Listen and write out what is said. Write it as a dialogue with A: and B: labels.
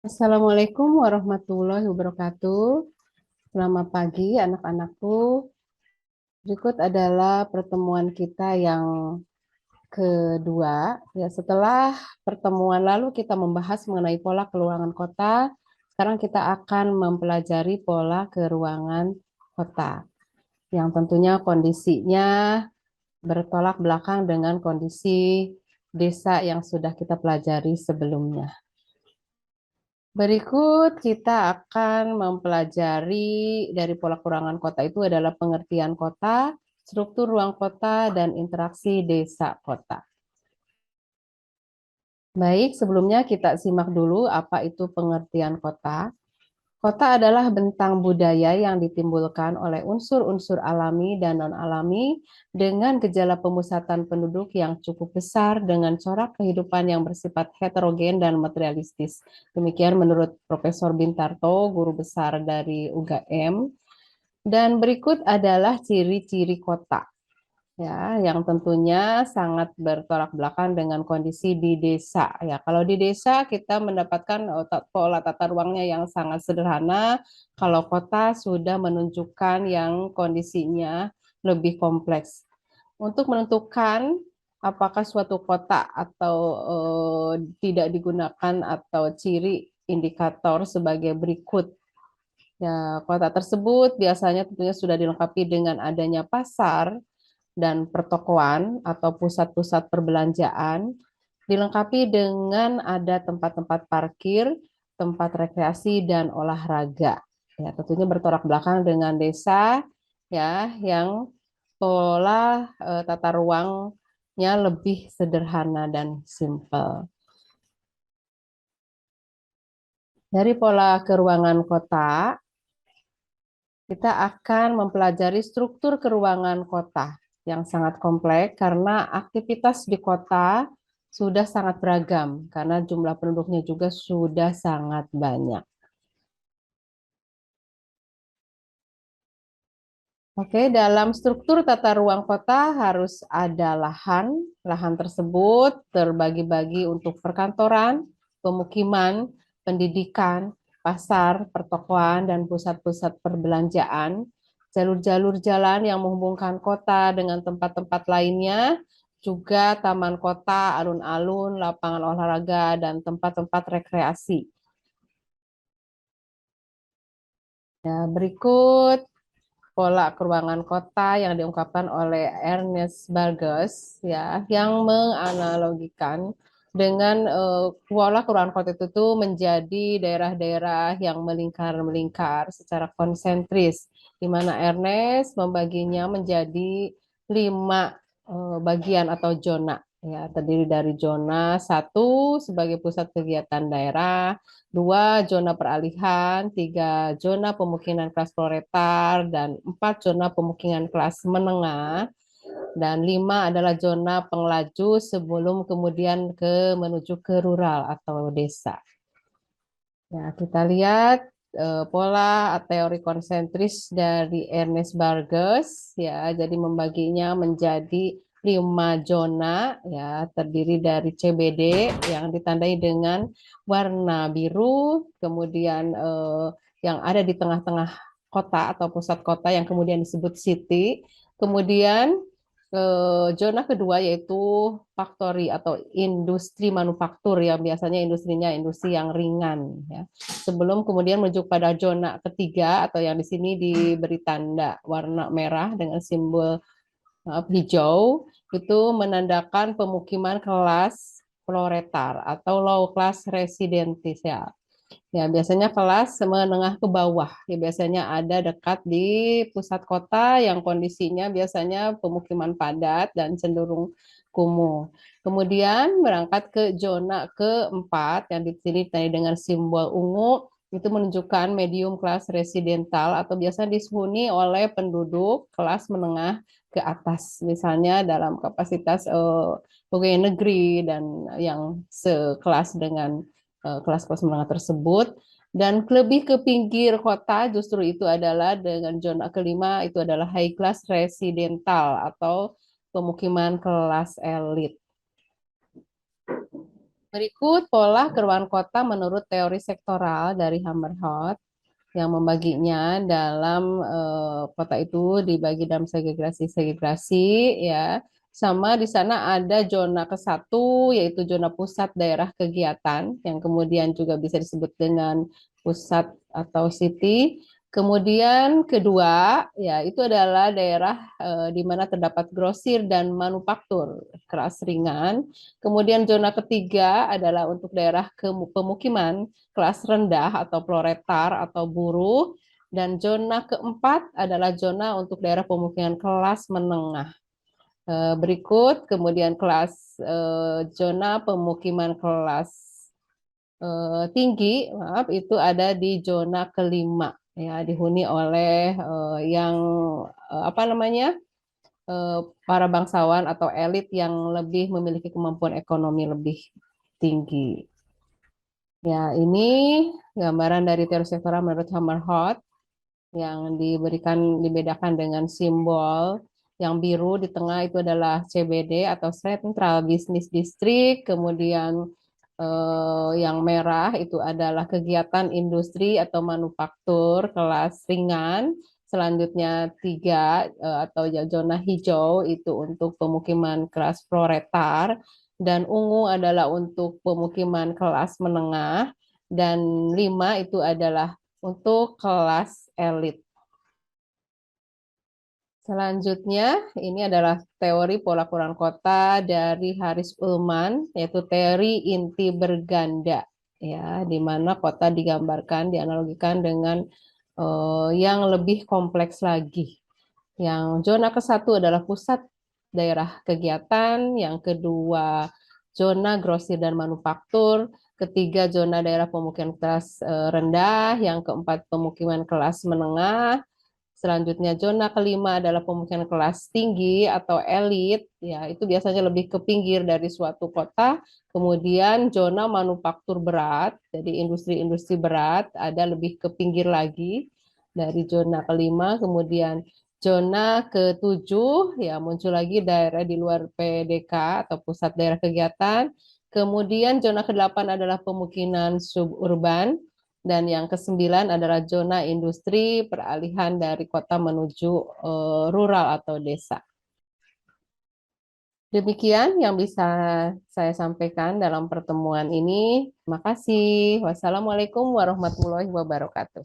A: Assalamualaikum warahmatullahi wabarakatuh. Selamat pagi anak-anakku. Berikut adalah pertemuan kita yang kedua. Ya, setelah pertemuan lalu kita membahas mengenai pola keruangan kota. Sekarang kita akan mempelajari pola keruangan kota yang tentunya kondisinya bertolak belakang dengan kondisi desa yang sudah kita pelajari sebelumnya. Berikut kita akan mempelajari dari pola keruangan kota itu adalah pengertian kota, struktur ruang kota, dan interaksi desa kota. Baik, sebelumnya kita simak dulu apa itu pengertian kota. Kota adalah bentang budaya yang ditimbulkan oleh unsur-unsur alami dan non-alami dengan gejala pemusatan penduduk yang cukup besar dengan corak kehidupan yang bersifat heterogen dan materialistis. Demikian menurut Profesor Bintarto, guru besar dari UGM. Dan berikut adalah ciri-ciri kota, ya, yang tentunya sangat bertolak belakang dengan kondisi di desa. Ya, kalau di desa kita mendapatkan pola tata ruangnya yang sangat sederhana, kalau kota sudah menunjukkan yang kondisinya lebih kompleks. Untuk menentukan apakah suatu kota atau tidak digunakan atau ciri indikator sebagai berikut. Ya, kota tersebut biasanya tentunya sudah dilengkapi dengan adanya pasar, dan pertokoan atau pusat-pusat perbelanjaan, dilengkapi dengan ada tempat-tempat parkir, tempat rekreasi dan olahraga. Ya, tentunya bertolak belakang dengan desa ya yang pola tata ruangnya lebih sederhana dan simpel. Dari pola keruangan kota, kita akan mempelajari struktur keruangan kota yang sangat kompleks karena aktivitas di kota sudah sangat beragam karena jumlah penduduknya juga sudah sangat banyak. Oke, dalam struktur tata ruang kota harus ada lahan. Lahan tersebut terbagi-bagi untuk perkantoran, pemukiman, pendidikan, pasar, pertokoan, dan pusat-pusat perbelanjaan. Jalur-jalur jalan yang menghubungkan kota dengan tempat-tempat lainnya, juga taman kota, alun-alun, lapangan olahraga, dan tempat-tempat rekreasi. Ya, berikut pola keruangan kota yang diungkapkan oleh Ernest Burgess ya yang menganalogikan dengan pola keruangan kota itu tuh menjadi daerah-daerah yang melingkar-melingkar secara konsentris di mana Ernest membaginya menjadi 5 bagian atau zona ya terdiri dari zona 1 sebagai pusat kegiatan daerah, 2 zona peralihan, 3 zona pemukiman kelas proletar, dan 4 zona pemukiman kelas menengah, dan 5 adalah zona pengelaju sebelum kemudian menuju ke rural atau desa. Ya, kita lihat pola teori konsentris dari Ernest Burgess ya, jadi membaginya menjadi 5 zona ya, terdiri dari CBD yang ditandai dengan warna biru, kemudian yang ada di tengah-tengah kota atau pusat kota yang kemudian disebut city, kemudian zona kedua yaitu factory atau industri manufaktur yang biasanya industrinya industri yang ringan ya. Sebelum kemudian menuju pada zona ketiga atau yang di sini diberi tanda warna merah dengan simbol hijau itu menandakan pemukiman kelas proletar atau low class residential. Ya, biasanya kelas menengah ke bawah. Ya, biasanya ada dekat di pusat kota yang kondisinya biasanya pemukiman padat dan cenderung kumuh. Kemudian berangkat ke zona keempat yang di sini dengan simbol ungu itu menunjukkan medium kelas residental atau biasa dihuni oleh penduduk kelas menengah ke atas, misalnya dalam kapasitas pegawai negeri dan yang sekelas dengan kelas-kelas menengah tersebut, dan lebih ke pinggir kota justru itu adalah dengan zona kelima itu adalah high class residental atau pemukiman kelas elit. Berikut pola keruangan kota menurut teori sektoral dari Hammerhot yang membaginya dalam kota itu dibagi dalam segregasi-segregasi ya. Sama di sana ada zona ke satu yaitu zona pusat daerah kegiatan yang kemudian juga bisa disebut dengan pusat atau city. Kemudian kedua ya itu adalah daerah di mana terdapat grosir dan manufaktur keras ringan. Kemudian zona ketiga adalah untuk daerah pemukiman kelas rendah atau proletar atau buruh, dan zona keempat adalah zona untuk daerah pemukiman kelas menengah. Berikut kemudian zona pemukiman kelas tinggi, maaf, itu ada di zona kelima ya, dihuni oleh yang apa namanya para bangsawan atau elit yang lebih memiliki kemampuan ekonomi lebih tinggi. Ya, ini gambaran dari teori sektoral menurut Hammerhot yang dibedakan dengan simbol yang biru di tengah itu adalah CBD atau Central Business District, kemudian yang merah itu adalah kegiatan industri atau manufaktur kelas ringan, selanjutnya tiga atau zona hijau itu untuk pemukiman kelas proletar, dan ungu adalah untuk pemukiman kelas menengah, dan 5 itu adalah untuk kelas elit. Selanjutnya, ini adalah teori pola keruangan kota dari Haris Ullman, yaitu teori inti berganda, ya, di mana kota digambarkan, dianalogikan dengan yang lebih kompleks lagi. Yang zona ke satu adalah pusat daerah kegiatan, yang kedua zona grosir dan manufaktur, ketiga zona daerah pemukiman kelas rendah, yang keempat pemukiman kelas menengah. Selanjutnya zona kelima adalah pemukiman kelas tinggi atau elit, ya itu biasanya lebih ke pinggir dari suatu kota. Kemudian zona manufaktur berat, jadi industri-industri berat ada lebih ke pinggir lagi dari zona kelima. Kemudian zona ketujuh ya muncul lagi daerah di luar PDK atau pusat daerah kegiatan. Kemudian zona kedelapan adalah pemukiman suburban. Dan yang kesembilan adalah zona industri, peralihan dari kota menuju rural atau desa. Demikian yang bisa saya sampaikan dalam pertemuan ini. Terima kasih. Wassalamualaikum warahmatullahi wabarakatuh.